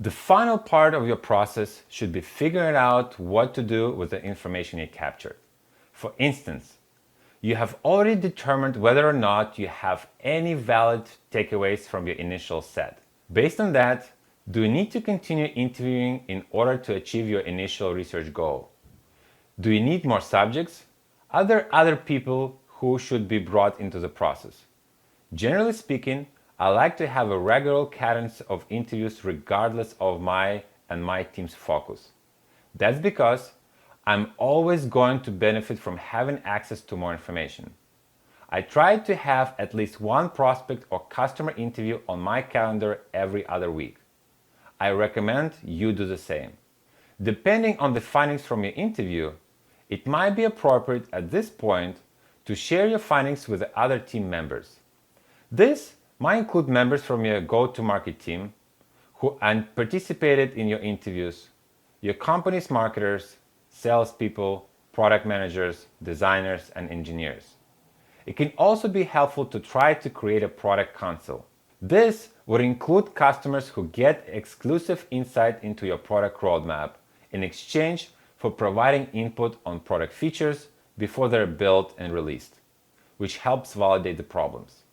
The final part of your process should be figuring out what to do with the information you captured. For instance, you have already determined whether or not you have any valid takeaways from your initial set. Based on that, do you need to continue interviewing in order to achieve your initial research goal? Do you need more subjects? Are there other people who should be brought into the process? Generally speaking, I like to have a regular cadence of interviews regardless of my and my team's focus. That's because I'm always going to benefit from having access to more information. I try to have at least one prospect or customer interview on my calendar every other week. I recommend you do the same. Depending on the findings from your interview, it might be appropriate at this point to share your findings with the other team members. This might include members from your go-to-market team who participated in your interviews, your company's marketers, salespeople, product managers, designers, and engineers. It can also be helpful to try to create a product council. This would include customers who get exclusive insight into your product roadmap in exchange for providing input on product features before they're built and released, which helps validate the problems.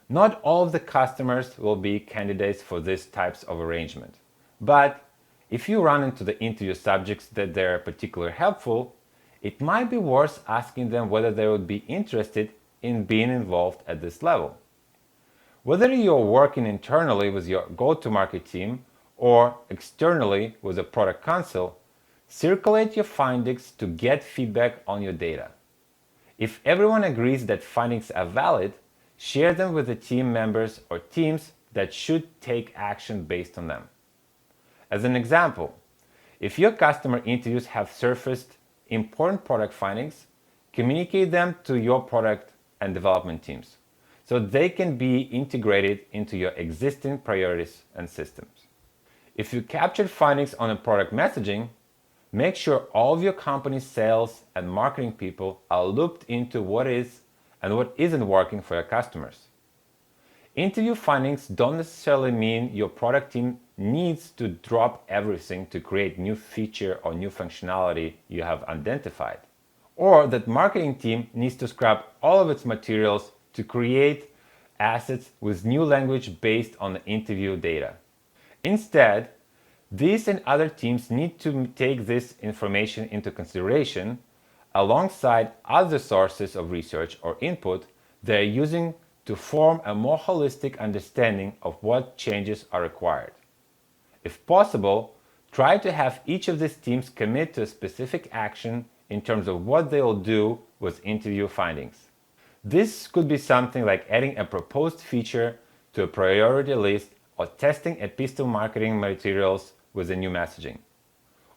Not all of the customers will be candidates for these types of arrangement, but if you run into the interview subjects that they're particularly helpful, it might be worth asking them whether they would be interested in being involved at this level. Whether you're working internally with your go-to-market team or externally with a product council, circulate your findings to get feedback on your data. If everyone agrees that findings are valid, share them with the team members or teams that should take action based on them. As an example, if your customer interviews have surfaced important product findings, communicate them to your product and development teams so they can be integrated into your existing priorities and systems. If you captured findings on a product messaging, make sure all of your company's sales and marketing people are looped into what is and what isn't working for your customers. Interview findings don't necessarily mean your product team needs to drop everything to create new feature or new functionality you have identified, or that marketing team needs to scrap all of its materials to create assets with new language based on the interview data. Instead, these and other teams need to take this information into consideration alongside other sources of research or input they are using to form a more holistic understanding of what changes are required. If possible, try to have each of these teams commit to a specific action in terms of what they will do with interview findings. This could be something like adding a proposed feature to a priority list or testing a piece of marketing materials with a new messaging.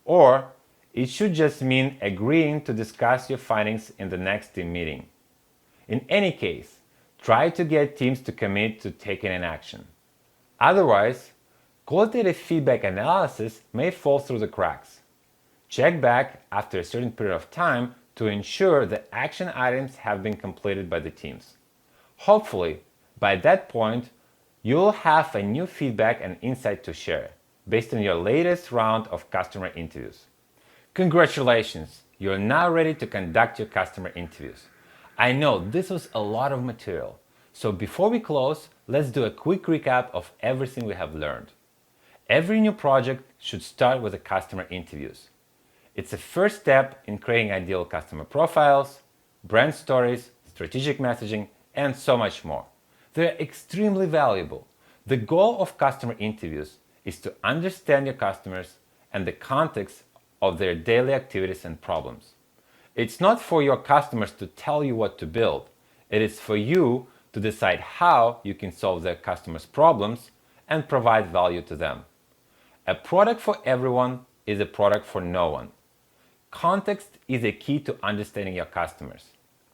Or it should just mean agreeing to discuss your findings in the next team meeting. In any case, try to get teams to commit to taking an action. Otherwise, qualitative feedback analysis may fall through the cracks. Check back after a certain period of time to ensure that action items have been completed by the teams. Hopefully, by that point, you'll have a new feedback and insight to share based on your latest round of customer interviews. Congratulations! You're now ready to conduct your customer interviews. I know this was a lot of material, so before we close, let's do a quick recap of everything we have learned. Every new project should start with the customer interviews. It's a first step in creating ideal customer profiles, brand stories, strategic messaging, and so much more. They're extremely valuable. The goal of customer interviews is to understand your customers and the context of their daily activities and problems. It's not for your customers to tell you what to build. It is for you to decide how you can solve their customers' problems and provide value to them. A product for everyone is a product for no one. Context is a key to understanding your customers.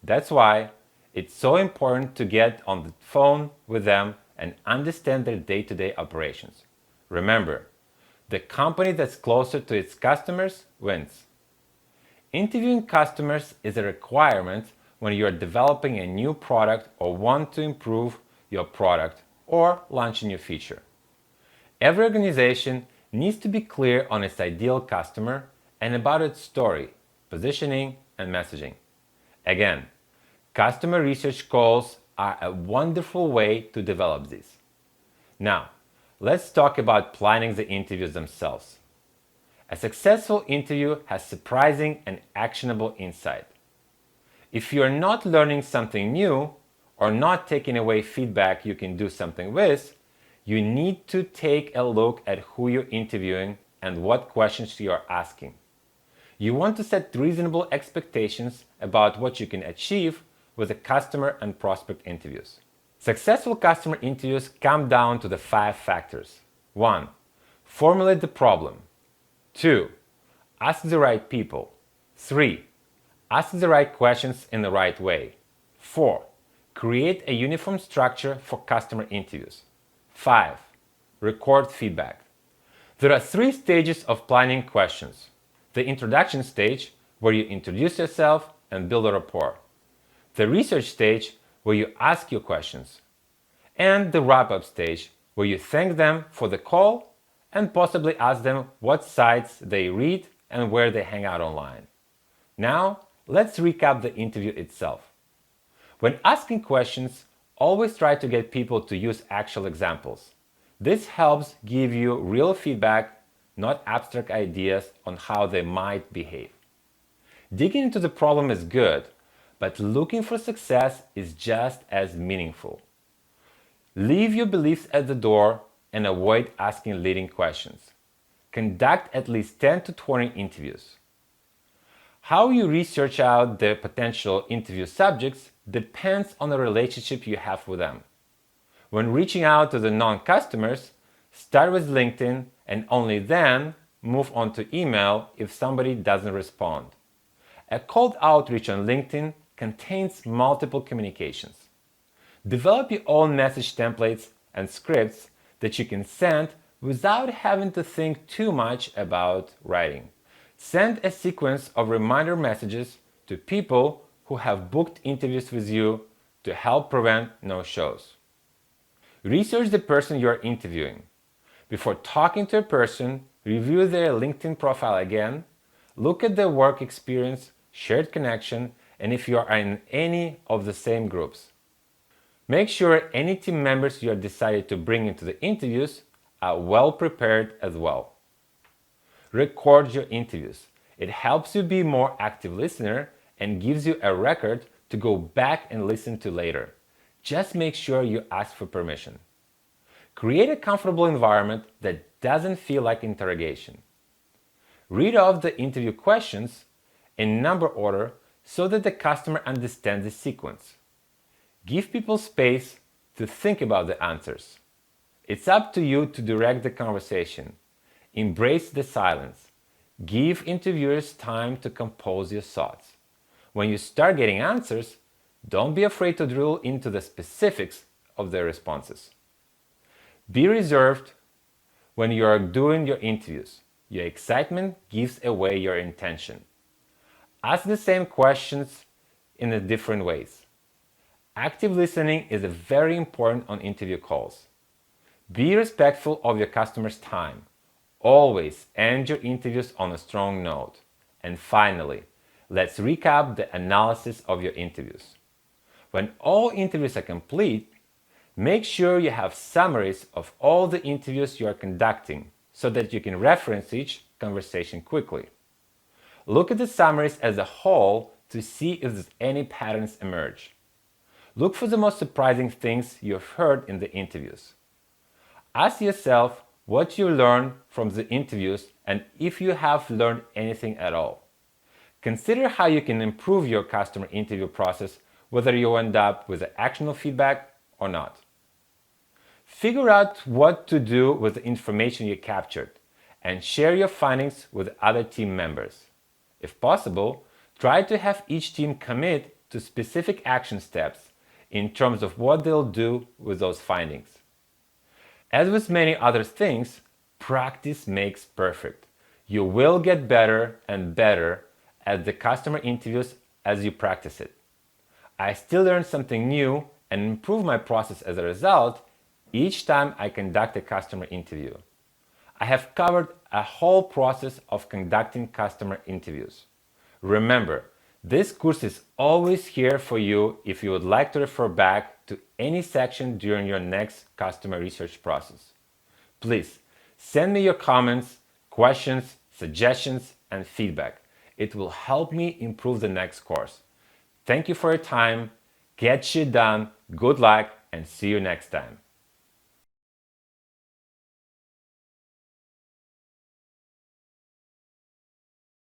That's why it's so important to get on the phone with them and understand their day-to-day operations. Remember, the company that's closer to its customers wins. Interviewing customers is a requirement when you are developing a new product or want to improve your product or launch a new feature. Every organization needs to be clear on its ideal customer and about its story, positioning, and messaging. Again, customer research calls are a wonderful way to develop these. Now, let's talk about planning the interviews themselves. A successful interview has surprising and actionable insight. If you are not learning something new or not taking away feedback you can do something with, you need to take a look at who you're interviewing and what questions you are asking. You want to set reasonable expectations about what you can achieve with the customer and prospect interviews. Successful customer interviews come down to the 5 factors. 1. Formulate the problem. 2. Ask the right people. 3. Ask the right questions in the right way. 4. Create a uniform structure for customer interviews. 5. Record feedback. There are 3 stages of planning questions. The introduction stage, where you introduce yourself and build a rapport. The research stage, where you ask your questions. And the wrap-up stage, where you thank them for the call and possibly ask them what sites they read and where they hang out online. Now, let's recap the interview itself. When asking questions, always try to get people to use actual examples. This helps give you real feedback, not abstract ideas on how they might behave. Digging into the problem is good, but looking for success is just as meaningful. Leave your beliefs at the door and avoid asking leading questions. Conduct at least 10 to 20 interviews. How you research out the potential interview subjects depends on the relationship you have with them. When reaching out to the non-customers, start with LinkedIn and only then move on to email if somebody doesn't respond. A cold outreach on LinkedIn contains multiple communications. Develop your own message templates and scripts that you can send without having to think too much about writing. Send a sequence of reminder messages to people who have booked interviews with you to help prevent no-shows. Research the person you are interviewing. Before talking to a person, review their LinkedIn profile again, look at their work experience, shared connection, and if you are in any of the same groups. Make sure any team members you are decided to bring into the interviews are well prepared as well. Record your interviews. It helps you be a more active listener and gives you a record to go back and listen to later. Just make sure you ask for permission. Create a comfortable environment that doesn't feel like interrogation. Read off the interview questions in number order so that the customer understands the sequence. Give people space to think about the answers. It's up to you to direct the conversation. Embrace the silence. Give interviewers time to compose your thoughts. When you start getting answers, don't be afraid to drill into the specifics of their responses. Be reserved when you are doing your interviews. Your excitement gives away your intention. Ask the same questions in different ways. Active listening is very important on interview calls. Be respectful of your customer's time. Always end your interviews on a strong note. And finally, let's recap the analysis of your interviews. When all interviews are complete, make sure you have summaries of all the interviews you are conducting so that you can reference each conversation quickly. Look at the summaries as a whole to see if any patterns emerge. Look for the most surprising things you have heard in the interviews. Ask yourself what you learned from the interviews and if you have learned anything at all. Consider how you can improve your customer interview process, whether you end up with actionable feedback or not. Figure out what to do with the information you captured and share your findings with other team members. If possible, try to have each team commit to specific action steps in terms of what they'll do with those findings. As with many other things, practice makes perfect. You will get better and better at the customer interviews as you practice it. I still learn something new and improve my process as a result each time I conduct a customer interview. I have covered a whole process of conducting customer interviews. Remember, this course is always here for you if you would like to refer back to any section during your next customer research process. Please send me your comments, questions, suggestions, and feedback. It will help me improve the next course. Thank you for your time. Get shit done. Good luck and see you next time.